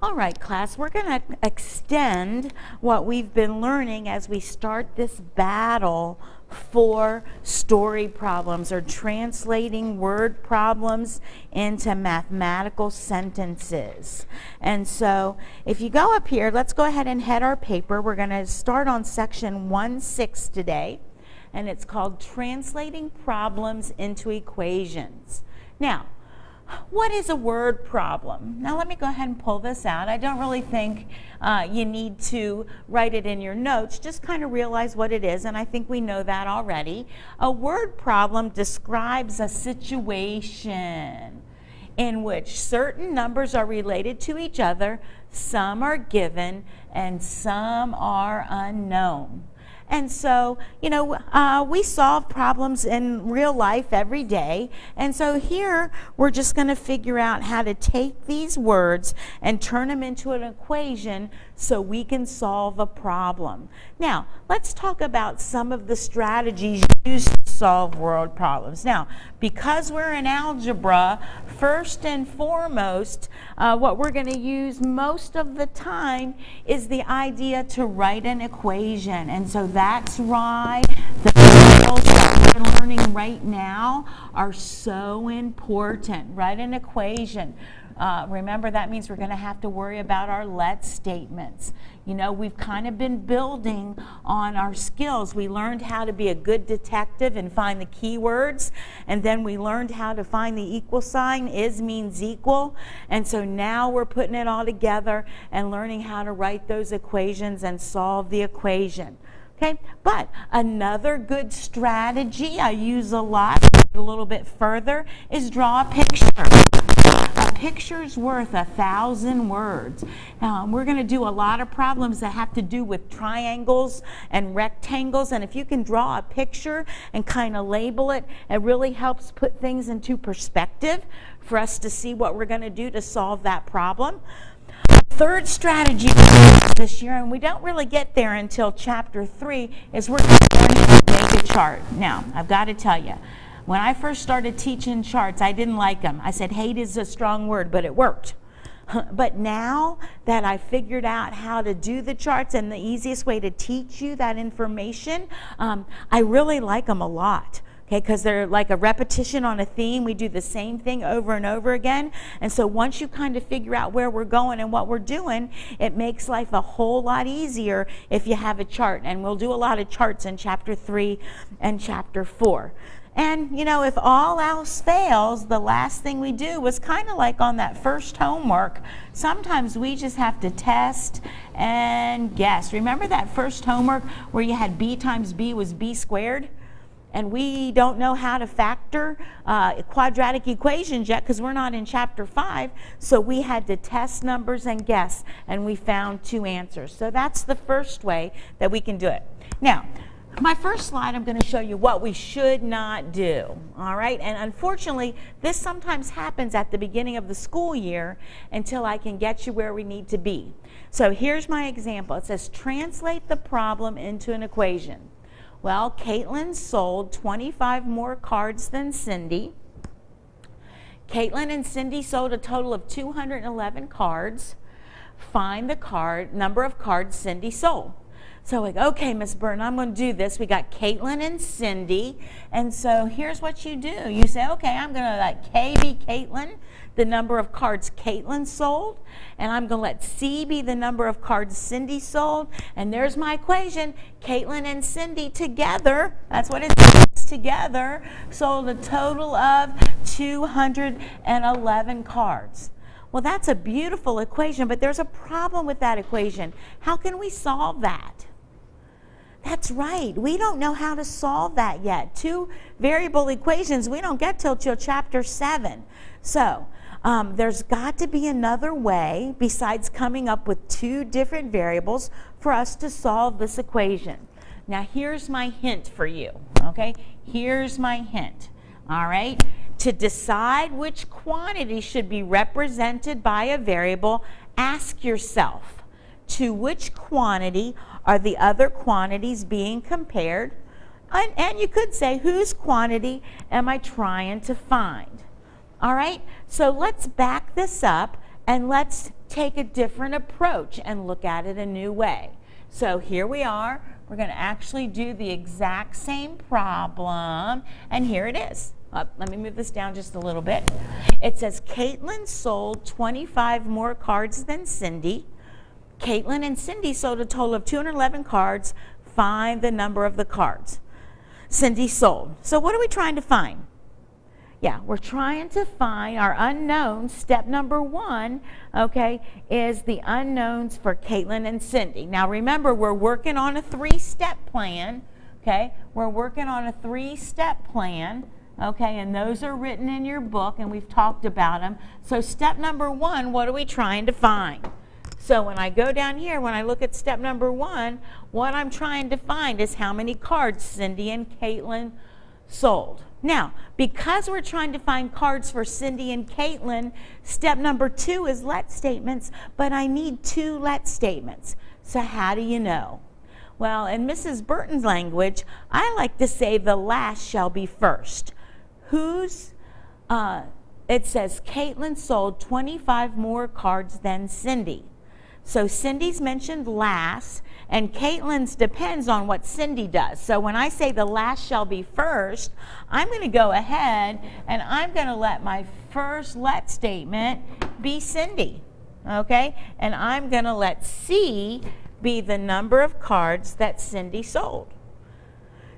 All right, class, we're going to extend what we've been learning as we start this battle for story problems or translating word problems into mathematical sentences. And so if you go up here, let's go ahead and head our paper. We're going to start on section 1-6 today, and it's called Translating Problems into Equations. Now, what is a word problem? Now let me go ahead and pull this out. I don't really think you need to write it in your notes. Just kind of realize what it is, and I think we know that already. A word problem describes a situation in which certain numbers are related to each other, some are given, and some are unknown. And so, you know, we solve problems in real life every day. And so here, we're just going to figure out how to take these words and turn them into an equation so we can solve a problem. Now, let's talk about some of the strategies used to solve word problems. Now, because we're in algebra, first and foremost, what we're going to use most of the time is the idea to write an equation. And so that's why the skills that we're learning right now are so important. Write an equation. Remember, that means we're going to have to worry about our let statements. You know, we've kind of been building on our skills. We learned how to be a good detective and find the keywords, and then we learned how to find the equal sign. Is means equal, and so now we're putting it all together and learning how to write those equations and solve the equation. Okay, but another good strategy I use a lot, a little bit further, is draw a picture. A picture's worth 1,000 words. We're going to do a lot of problems that have to do with triangles and rectangles, and if you can draw a picture and kind of label it, it really helps put things into perspective for us to see what we're going to do to solve that problem. Third strategy this year, and we don't really get there until chapter 3, is we're going to make a chart. Now, I've got to tell you, when I first started teaching charts, I didn't like them. I said hate is a strong word, but it worked. But now that I figured out how to do the charts and the easiest way to teach you that information, I really like them a lot. Okay, because they're like a repetition on a theme. We do the same thing over and over again. And so once you kind of figure out where we're going and what we're doing, it makes life a whole lot easier if you have a chart. And we'll do a lot of charts in chapter 3 and chapter 4. And, you know, if all else fails, the last thing we do was kind of like on that first homework. Sometimes we just have to test and guess. Remember that first homework where you had b times b was b squared? And we don't know how to factor quadratic equations yet because we're not in chapter 5. So we had to test numbers and guess, and we found 2 answers. So that's the first way that we can do it. Now, my first slide, I'm going to show you what we should not do. All right? And unfortunately, this sometimes happens at the beginning of the school year until I can get you where we need to be. So here's my example. It says, translate the problem into an equation. Well, Caitlin sold 25 more cards than Cindy. Caitlin and Cindy sold a total of 211 cards. Find the number of cards Cindy sold. So like, okay, Miss Burton, I'm going to do this. We got Caitlin and Cindy. And so here's what you do. You say, okay, I'm going to let K be Caitlin, the number of cards Caitlin sold. And I'm going to let C be the number of cards Cindy sold. And there's my equation. Caitlin and Cindy together, that's what it is, together, sold a total of 211 cards. Well, that's a beautiful equation, but there's a problem with that equation. How can we solve that? That's right. We don't know how to solve that yet. 2 variable equations, we don't get till chapter 7. So there's got to be another way besides coming up with 2 different variables for us to solve this equation. Now, here's my hint for you. Okay? Here's my hint. All right? To decide which quantity should be represented by a variable, ask yourself, to which quantity are the other quantities being compared? And you could say, whose quantity am I trying to find? All right, so let's back this up and let's take a different approach and look at it a new way. So here we are. We're going to actually do the exact same problem, and here it is. Let me move this down just a little bit. It says Caitlin sold 25 more cards than Cindy. Caitlin and Cindy sold a total of 211 cards. Find the number of the cards Cindy sold. So what are we trying to find? Yeah, we're trying to find our unknowns. Step number 1, okay, is the unknowns for Caitlin and Cindy. Now remember, we're working on a 3-step plan, okay? We're working on a 3-step plan, okay, and those are written in your book, and we've talked about them. So step number 1, what are we trying to find? So when I go down here, when I look at step number 1, what I'm trying to find is how many cards Cindy and Caitlin sold. Now, because we're trying to find cards for Cindy and Caitlin, step number 2 is let statements, but I need 2 let statements. So how do you know? Well, in Mrs. Burton's language, I like to say the last shall be first. It says Caitlin sold 25 more cards than Cindy. So Cindy's mentioned last, and Caitlin's depends on what Cindy does. So when I say the last shall be first, I'm going to go ahead and I'm going to let my first let statement be Cindy, okay? And I'm going to let C be the number of cards that Cindy sold.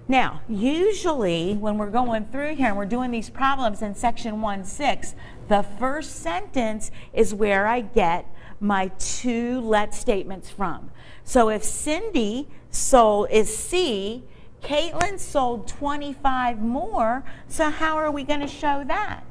Now, usually when we're going through here and we're doing these problems in section 1.6, the first sentence is where I get my 2 let statements from. So if Cindy is C, Caitlin sold 25 more, so how are we going to show that?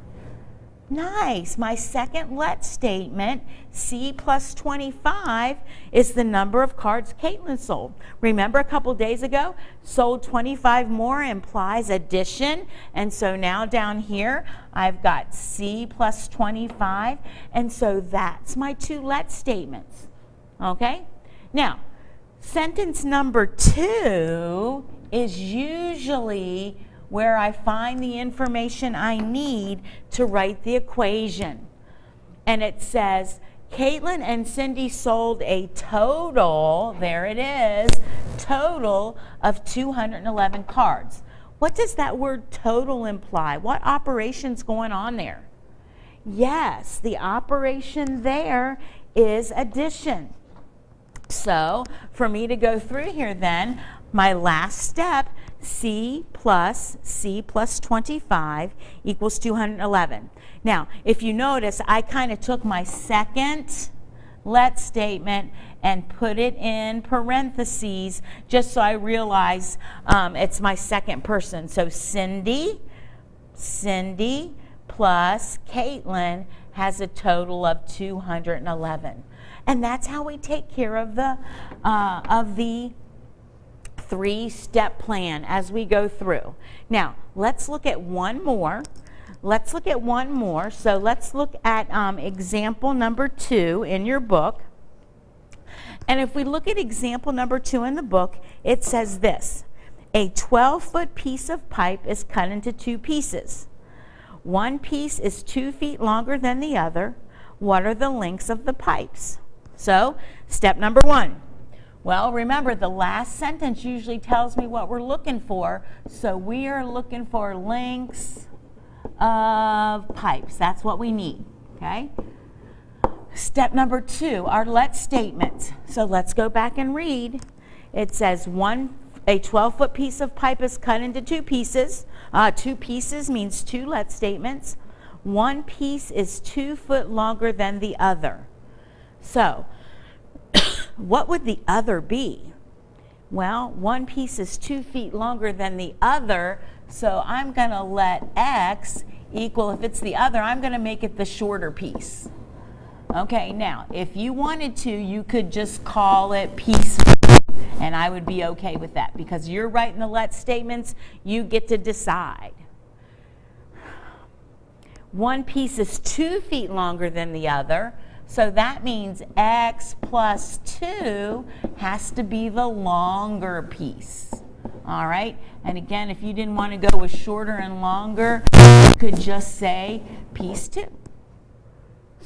Nice. My second let statement, C plus 25, is the number of cards Caitlin sold. Remember a couple days ago, sold 25 more implies addition. And so now down here, I've got C plus 25. And so that's my 2 let statements. Okay? Now, sentence number 2 is usually where I find the information I need to write the equation. And it says, Caitlin and Cindy sold a total, there it is, total of 211 cards. What does that word total imply? What operation's going on there? Yes, the operation there is addition. So for me to go through here then, my last step, C plus 25 equals 211. Now, if you notice, I kind of took my second let statement and put it in parentheses just so I realize it's my second person. So Cindy plus Caitlin has a total of 211. And that's how we take care of the 3-step plan as we go through. Now, let's look at one more. So let's look at example number 2 in your book. And if we look at example number 2 in the book, it says this. A 12-foot piece of pipe is cut into 2 pieces. One piece is 2 feet longer than the other. What are the lengths of the pipes? So, step number 1. Well, remember, the last sentence usually tells me what we're looking for. So we are looking for lengths of pipes. That's what we need, okay? Step number 2, our let statements. So let's go back and read. It says a 12-foot piece of pipe is cut into 2 pieces. 2 pieces means 2 let statements. One piece is 2 foot longer than the other. So, what would the other be? Well, one piece is 2 feet longer than the other, so I'm going to let X equal, if it's the other, I'm going to make it the shorter piece. Okay, now, if you wanted to, you could just call it piece 1, and I would be okay with that, because you're writing the let statements, you get to decide. One piece is 2 feet longer than the other, so that means X plus 2 has to be the longer piece. All right? And again, if you didn't want to go with shorter and longer, you could just say piece 2.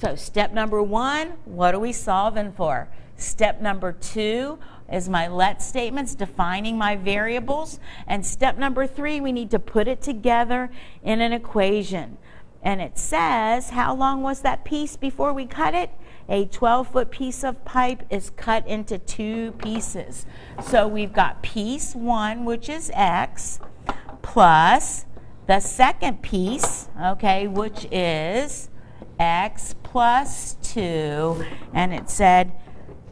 So step number 1, what are we solving for? Step number 2 is my let statements, defining my variables. And step number 3, we need to put it together in an equation. And it says, how long was that piece before we cut it? A 12-foot piece of pipe is cut into 2 pieces. So we've got piece 1, which is x, plus the second piece, okay, which is x plus 2, and it said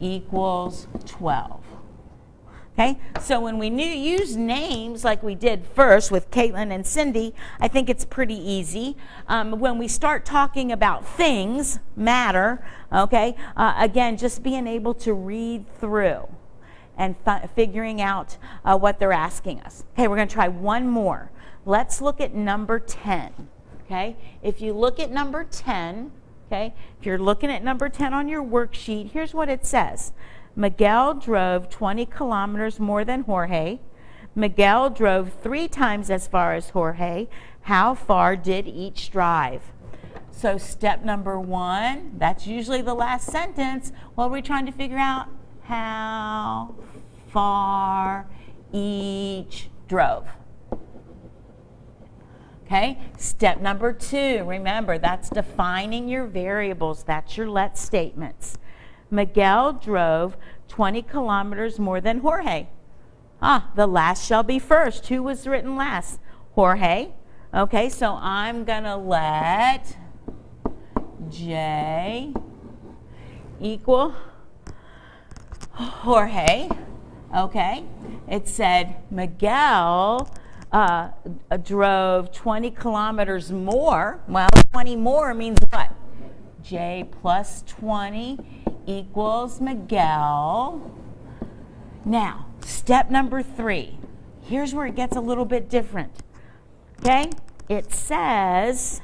equals 12. Okay, so when we use names like we did first with Caitlin and Cindy, I think it's pretty easy. When we start talking about things, matter, okay, again, just being able to read through and figuring out what they're asking us. Okay, we're going to try one more. Let's look at number 10. Okay, if you look at number 10, okay, if you're looking at number 10 on your worksheet, here's what it says. Miguel drove 20 kilometers more than Jorge. Miguel drove 3 times as far as Jorge. How far did each drive? So step number 1, that's usually the last sentence. What are we trying to figure out? How far each drove. Okay, step number 2, remember, that's defining your variables. That's your let statements. Miguel drove 20 kilometers more than Jorge. The last shall be first. Who was written last? Jorge. Okay, so I'm going to let J equal Jorge. Okay, it said Miguel drove 20 kilometers more. Well, 20 more means what? J plus 20 equals Miguel. Now, step number 3. Here's where it gets a little bit different. Okay? It says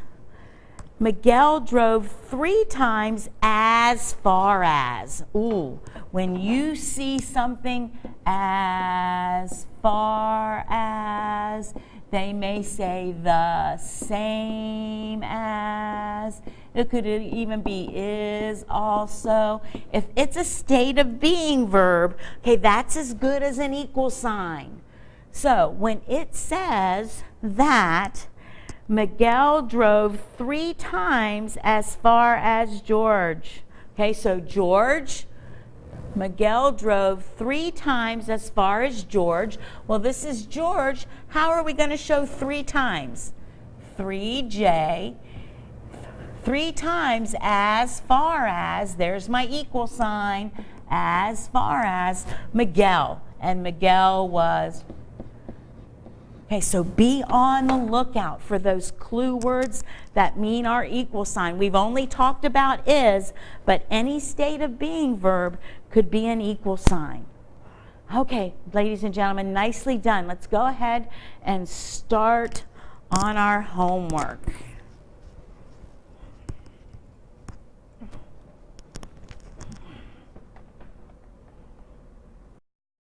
Miguel drove 3 times as far as. Ooh, when you see something as far as, they may say the same as. It could even be is also. If it's a state of being verb, okay, that's as good as an equal sign. So when it says that Miguel drove 3 times as far as George. Okay, so George, Miguel drove 3 times as far as George. Well, this is George. How are we going to show 3 times? 3J. 3 times as far as, there's my equal sign, as far as Miguel. And Miguel was. Okay, so be on the lookout for those clue words that mean our equal sign. We've only talked about is, but any state of being verb could be an equal sign. Okay, ladies and gentlemen, nicely done. Let's go ahead and start on our homework.